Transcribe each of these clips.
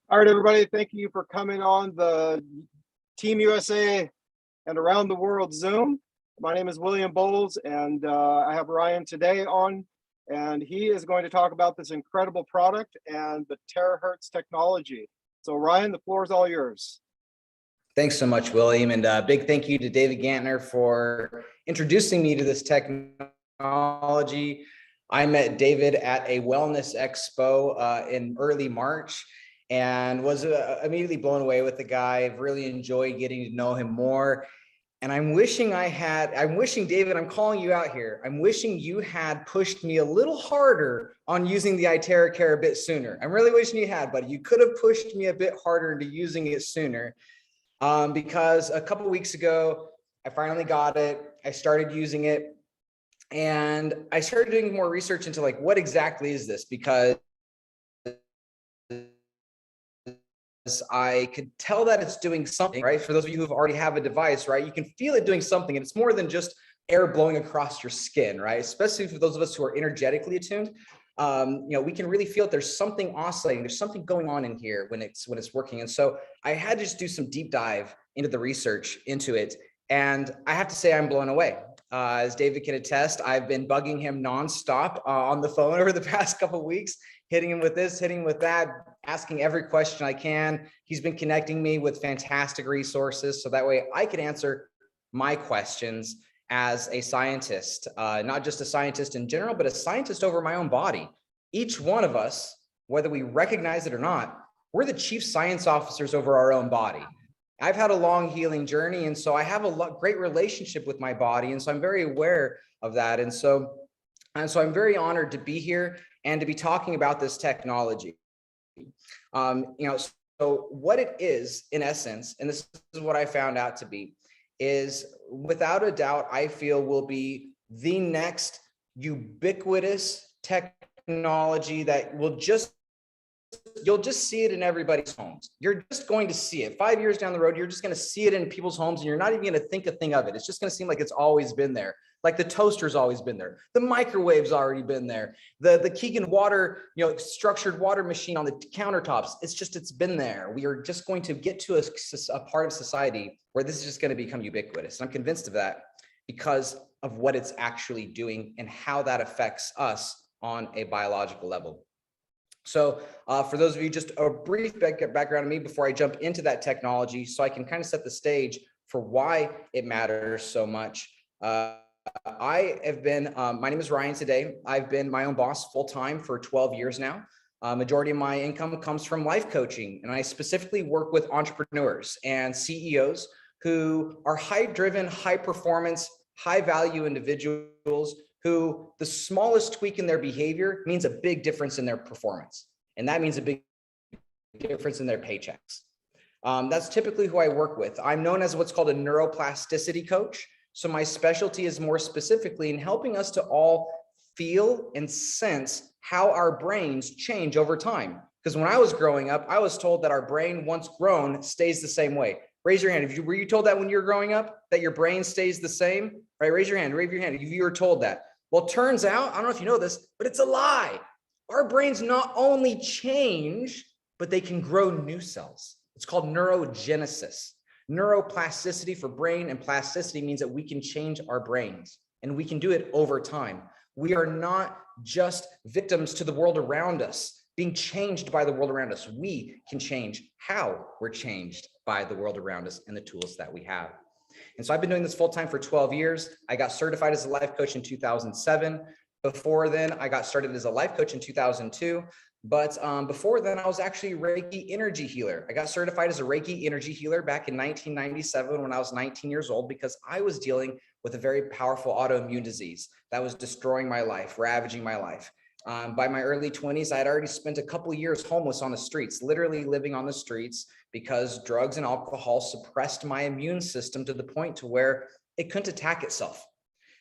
All right, everybody, thank you for coming on the Team USA and Around the World Zoom. My name is William Bowles, and I have Ryan today on, and he is going to talk about this incredible product and the TeraHertz technology. So Ryan, the floor is all yours. Thanks so much, William, and a big thank you to David Gantner for introducing me to this technology. I met David at a wellness expo in early March and was immediately blown away with the guy. I've really enjoyed getting to know him more. And I'm wishing, David, I'm calling you out here. I'm wishing you had pushed me a little harder on using the iTeraCare a bit sooner. I'm really wishing you had, but you could have pushed me a bit harder into using it sooner. Because a couple of weeks ago, I finally got it. I started using it, and I started doing more research into like, what exactly is this? Because I could tell that it's doing something, right? For those of you who already have a device, right? You can feel it doing something, and it's more than just air blowing across your skin, right? Especially for those of us who are energetically attuned. We can really feel that there's something oscillating. There's something going on in here when it's working. And so I had to just do some deep dive into the research into it. And I have to say, I'm blown away. As David can attest, I've been bugging him nonstop on the phone over the past couple of weeks, hitting him with this, hitting him with that, asking every question I can. He's been connecting me with fantastic resources, so that way I could answer my questions as a scientist, not just a scientist in general, but a scientist over my own body. Each one of us, whether we recognize it or not, we're the chief science officers over our own body. I've had a long healing journey, and so I have a great relationship with my body, and so I'm very aware of that. And so I'm very honored to be here and to be talking about this technology. So what it is in essence, and this is what I found out to be, is without a doubt, I feel will be the next ubiquitous technology that you'll just see it in everybody's homes. You're just going to see it 5 years down the road. You're just going to see it in people's homes, and you're not even going to think a thing of it. It's just going to seem like it's always been there. Like the toaster's always been there. The microwave's already been there. The Keegan water, structured water machine on the countertops. It's been there. We are just going to get to a part of society where this is just going to become ubiquitous. And I'm convinced of that because of what it's actually doing and how that affects us on a biological level. So for those of you, just a brief background on me before I jump into that technology, so I can kind of set the stage for why it matters so much. I have been, my name is Ryan today. I've been my own boss full-time for 12 years now. Majority of my income comes from life coaching, and I specifically work with entrepreneurs and CEOs who are high-driven, high-performance, high-value individuals who the smallest tweak in their behavior means a big difference in their performance. And that means a big difference in their paychecks. That's typically who I work with. I'm known as what's called a neuroplasticity coach. So my specialty is more specifically in helping us to all feel and sense how our brains change over time. Because when I was growing up, I was told that our brain, once grown, stays the same way. Raise your hand. Were you told that when you were growing up, that your brain stays the same? Right? Raise your hand if you were told that. Well, it turns out, I don't know if you know this, but it's a lie. Our brains not only change, but they can grow new cells. It's called neurogenesis. Neuroplasticity for brain, and plasticity means that we can change our brains, and we can do it over time. We are not just victims to the world around us, being changed by the world around us. We can change how we're changed by the world around us and the tools that we have. And so I've been doing this full-time for 12 years. I got certified as a life coach in 2007. Before then, I got started as a life coach in 2002. But before then, I was actually a Reiki energy healer. I got certified as a Reiki energy healer back in 1997 when I was 19 years old, because I was dealing with a very powerful autoimmune disease that was destroying my life, ravaging my life. By my early 20s, I had already spent a couple of years homeless on the streets, literally living on the streets, because drugs and alcohol suppressed my immune system to the point to where it couldn't attack itself.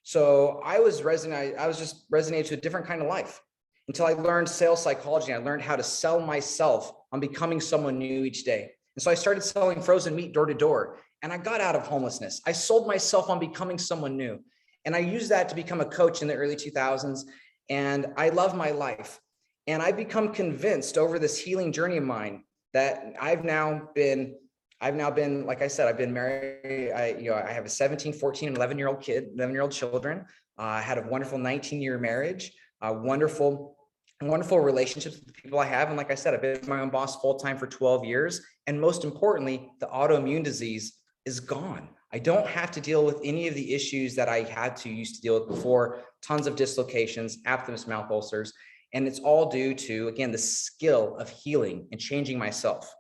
So I was just resonated to a different kind of life until I learned sales psychology. I learned how to sell myself on becoming someone new each day. And so I started selling frozen meat door to door, and I got out of homelessness. I sold myself on becoming someone new. And I used that to become a coach in the early 2000s. And I love my life. And I've become convinced over this healing journey of mine that I've now been, like I said, I've been married. I have a 17, 14, and 11-year-old kid, 11-year-old children. I had a wonderful 19-year marriage, wonderful relationships with the people I have. And like I said, I've been my own boss full-time for 12 years. And most importantly, the autoimmune disease is gone. I don't have to deal with any of the issues that I used to deal with before, tons of dislocations, aphthous mouth ulcers. And it's all due to, again, the skill of healing and changing myself.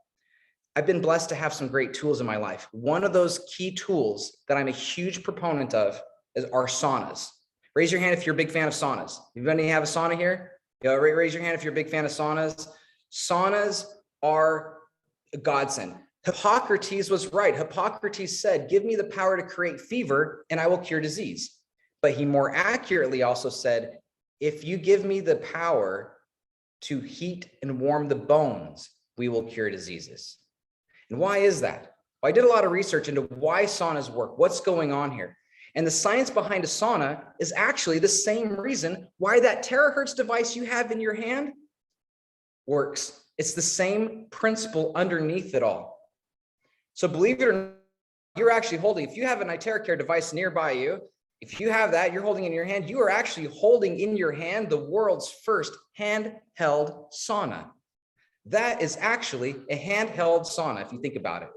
I've been blessed to have some great tools in my life. One of those key tools that I'm a huge proponent of are saunas. Raise your hand if you're a big fan of saunas. Anybody have a sauna here? Raise your hand if you're a big fan of saunas. Saunas are a godsend. Hippocrates was right. Hippocrates said, give me the power to create fever and I will cure disease. But he more accurately also said, if you give me the power to heat and warm the bones, we will cure diseases. And why is that? Well, I did a lot of research into why saunas work, what's going on here. And the science behind a sauna is actually the same reason why that TeraHertz device you have in your hand works. It's the same principle underneath it all. So believe it or not, you're actually holding, if you have an iTeraCare device nearby you, if you have that, you're holding in your hand, you are actually holding in your hand the world's first handheld sauna. That is actually a handheld sauna, if you think about it.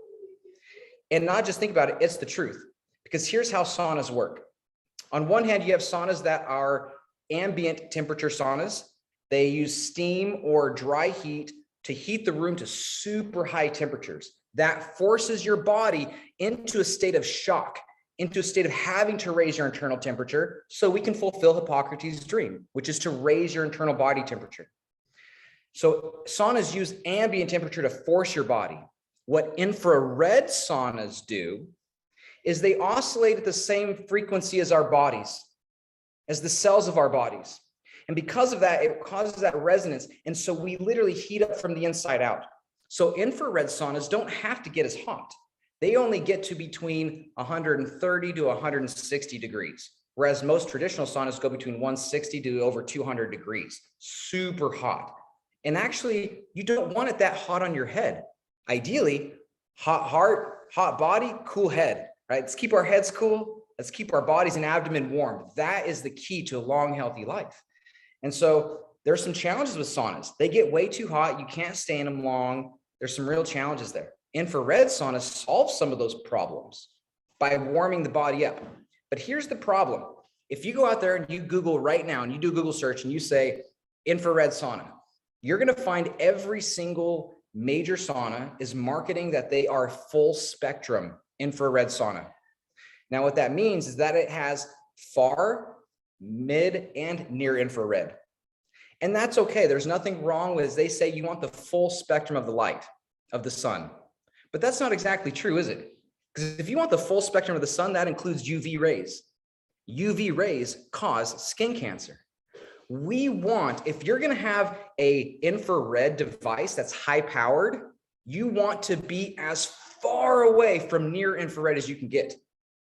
And not just think about it, it's the truth. Because here's how saunas work. On one hand, you have saunas that are ambient temperature saunas. They use steam or dry heat to heat the room to super high temperatures. That forces your body into a state of shock, into a state of having to raise your internal temperature so we can fulfill Hippocrates' dream, which is to raise your internal body temperature. So saunas use ambient temperature to force your body. What infrared saunas do is they oscillate at the same frequency as our bodies, as the cells of our bodies. And because of that, it causes that resonance. And so we literally heat up from the inside out. So infrared saunas don't have to get as hot. They only get to between 130 to 160 degrees, whereas most traditional saunas go between 160 to over 200 degrees, super hot. And actually, you don't want it that hot on your head. Ideally, hot heart, hot body, cool head, right? Let's keep our heads cool. Let's keep our bodies and abdomen warm. That is the key to a long, healthy life. And so there's some challenges with saunas. They get way too hot. You can't stay in them long. There's some real challenges there. Infrared saunas solve some of those problems by warming the body up. But here's the problem. If you go out there and you Google right now and you do a Google search and you say infrared sauna, you're going to find every single major sauna is marketing that they are full spectrum infrared sauna. Now, what that means is that it has far, mid, and near infrared. And that's okay. There's nothing wrong with, as they say, you want the full spectrum of the light of the sun. But that's not exactly true, is it? Because if you want the full spectrum of the sun, that includes UV rays. UV rays cause skin cancer. We want, if you're going to have a infrared device that's high powered, you want to be as far away from near infrared as you can get.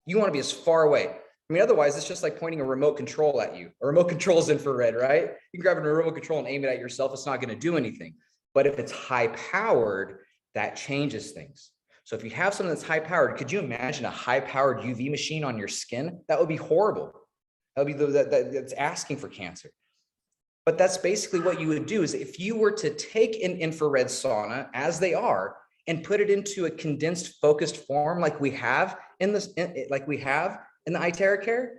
You want to be as far away. I mean, otherwise it's just like pointing a remote control at you. A remote control is infrared, right? You can grab a remote control and aim it at yourself. It's not going to do anything. But if it's high powered, that changes things. So if you have something that's high powered, could you imagine a high powered UV machine on your skin? That would be horrible. That would be that's asking for cancer. But that's basically what you would do is if you were to take an infrared sauna as they are and put it into a condensed focused form like we have in this, like we have in the iTeraCare,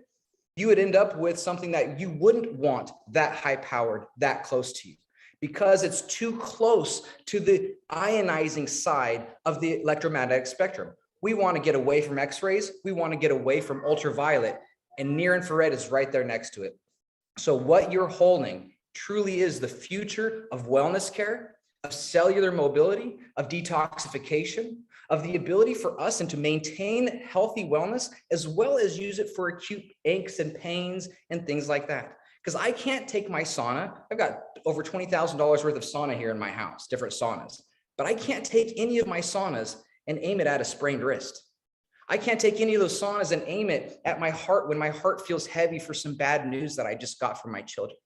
you would end up with something that you wouldn't want that high powered, that close to you, because it's too close to the ionizing side of the electromagnetic spectrum. We want to get away from X-rays. We want to get away from ultraviolet, and near infrared is right there next to it. So what you're holding truly is the future of wellness care, of cellular mobility, of detoxification, of the ability for us and to maintain healthy wellness, as well as use it for acute aches and pains and things like that. Because I can't take my sauna. I've got over $20,000 worth of sauna here in my house, different saunas, but I can't take any of my saunas and aim it at a sprained wrist. I can't take any of those saunas and aim it at my heart when my heart feels heavy for some bad news that I just got from my children.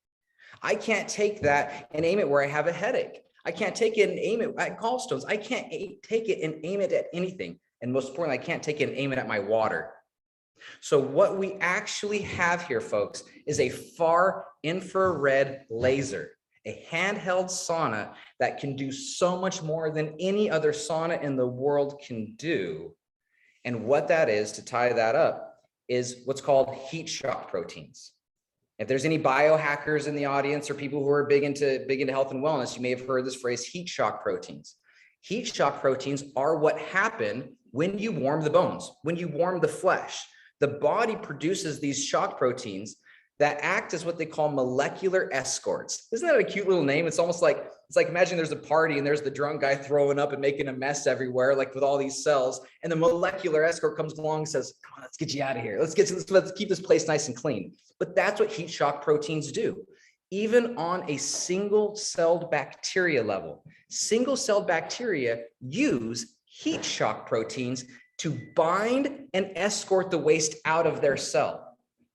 I can't take that and aim it where I have a headache. I can't take it and aim it at gallstones. I can't take it and aim it at anything. And most importantly, I can't take it and aim it at my water. So what we actually have here, folks, is a far infrared laser, a handheld sauna that can do so much more than any other sauna in the world can do. And what that is, to tie that up, is what's called heat shock proteins. If there's any biohackers in the audience or people who are big into health and wellness, you may have heard this phrase, heat shock proteins. Heat shock proteins are what happen when you warm the bones, when you warm the flesh. The body produces these shock proteins that act as what they call molecular escorts. Isn't that a cute little name? It's almost like, imagine there's a party and there's the drunk guy throwing up and making a mess everywhere, like with all these cells. And the molecular escort comes along and says, come on, let's get you out of here. Let's keep this place nice and clean. But that's what heat shock proteins do. Even on a single-celled bacteria level, single-celled bacteria use heat shock proteins to bind and escort the waste out of their cell.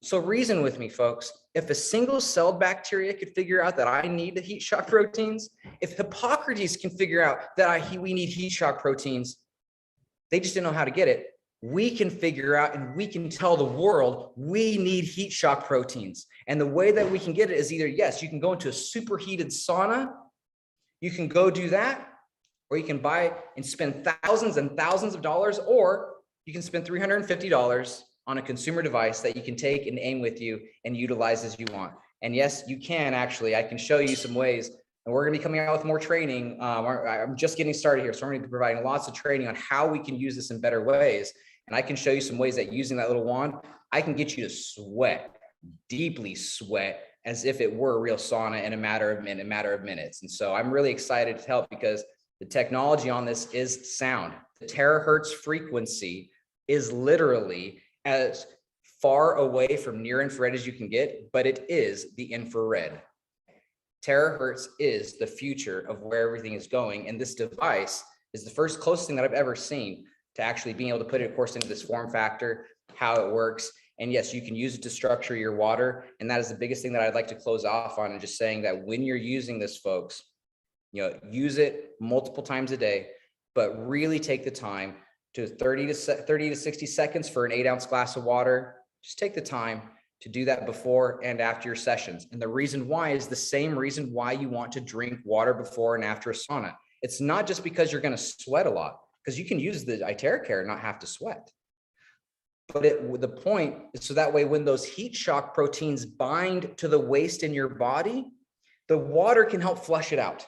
So reason with me, folks. If a single-celled bacteria could figure out that I need the heat shock proteins, if Hippocrates can figure out that we need heat shock proteins, they just didn't know how to get it. We can figure out and we can tell the world we need heat shock proteins. And the way that we can get it is either, yes, you can go into a superheated sauna, you can go do that, or you can buy and spend thousands and thousands of dollars, or you can spend $350 on a consumer device that you can take and aim with you and utilize as you want. And yes, you can actually. I can show you some ways, and we're going to be coming out with more training. I'm just getting started here, so we're going to be providing lots of training on how we can use this in better ways. And I can show you some ways that using that little wand, I can get you to sweat, deeply sweat, as if it were a real sauna in a matter of minutes. And so I'm really excited to help because the technology on this is sound. The terahertz frequency is literally as far away from near infrared as you can get, but it is the infrared. Terahertz is the future of where everything is going. And this device is the first closest thing that I've ever seen to actually being able to put it, of course, into this form factor, how it works. And yes, you can use it to structure your water. And that is the biggest thing that I'd like to close off on, and just saying that when you're using this, folks, use it multiple times a day, but really take the time to 30 to 60 seconds for an 8-ounce glass of water. Just take the time to do that before and after your sessions. And the reason why is the same reason why you want to drink water before and after a sauna. It's not just because you're going to sweat a lot, because you can use the TeraCare and not have to sweat. But the point is so that way when those heat shock proteins bind to the waste in your body, the water can help flush it out.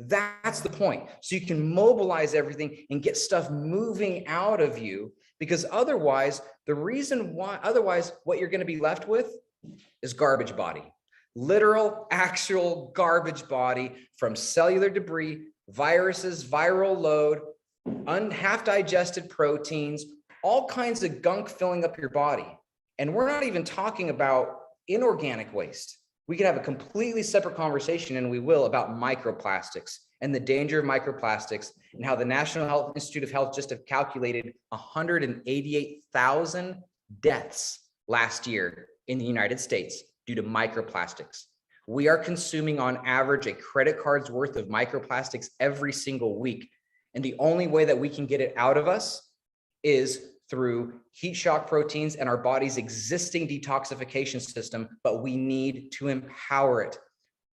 That's the point. So you can mobilize everything and get stuff moving out of you, because otherwise what you're going to be left with is garbage body, literal, actual garbage body from cellular debris, viruses, viral load, half digested proteins, all kinds of gunk filling up your body. And we're not even talking about inorganic waste. We could have a completely separate conversation, and we will, about microplastics and the danger of microplastics, and how the National Health Institute of Health just have calculated 188,000 deaths last year in the United States due to microplastics. We are consuming on average a credit card's worth of microplastics every single week. And the only way that we can get it out of us is through heat shock proteins and our body's existing detoxification system, but we need to empower it.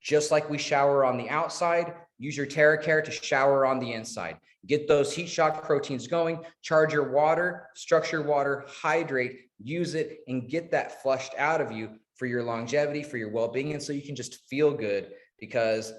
Just like we shower on the outside, use your TeraCare to shower on the inside. Get those heat shock proteins going, charge your water, structure water, hydrate, use it, and get that flushed out of you for your longevity, for your well-being, and so you can just feel good. Because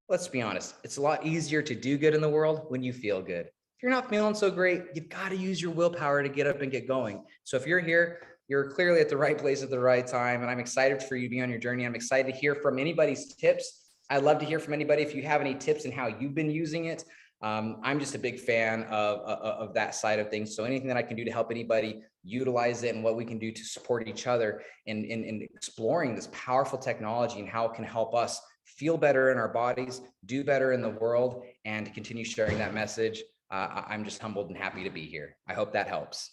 let's be honest, it's a lot easier to do good in the world when you feel good. If you're not feeling so great, you've got to use your willpower to get up and get going. So if you're here, you're clearly at the right place at the right time. And I'm excited for you to be on your journey. I'm excited to hear from anybody's tips. I'd love to hear from anybody if you have any tips and how you've been using it. I'm just a big fan of that side of things. So anything that I can do to help anybody utilize it, and what we can do to support each other in exploring this powerful technology and how it can help us feel better in our bodies, do better in the world, and continue sharing that message. I'm just humbled and happy to be here. I hope that helps.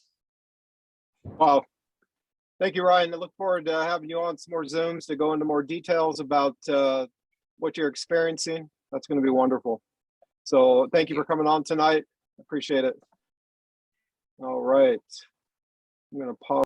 Wow. Thank you, Ryan. I look forward to having you on some more Zooms to go into more details about what you're experiencing. That's going to be wonderful. So thank you for coming on tonight. Appreciate it. All right. I'm going to pause.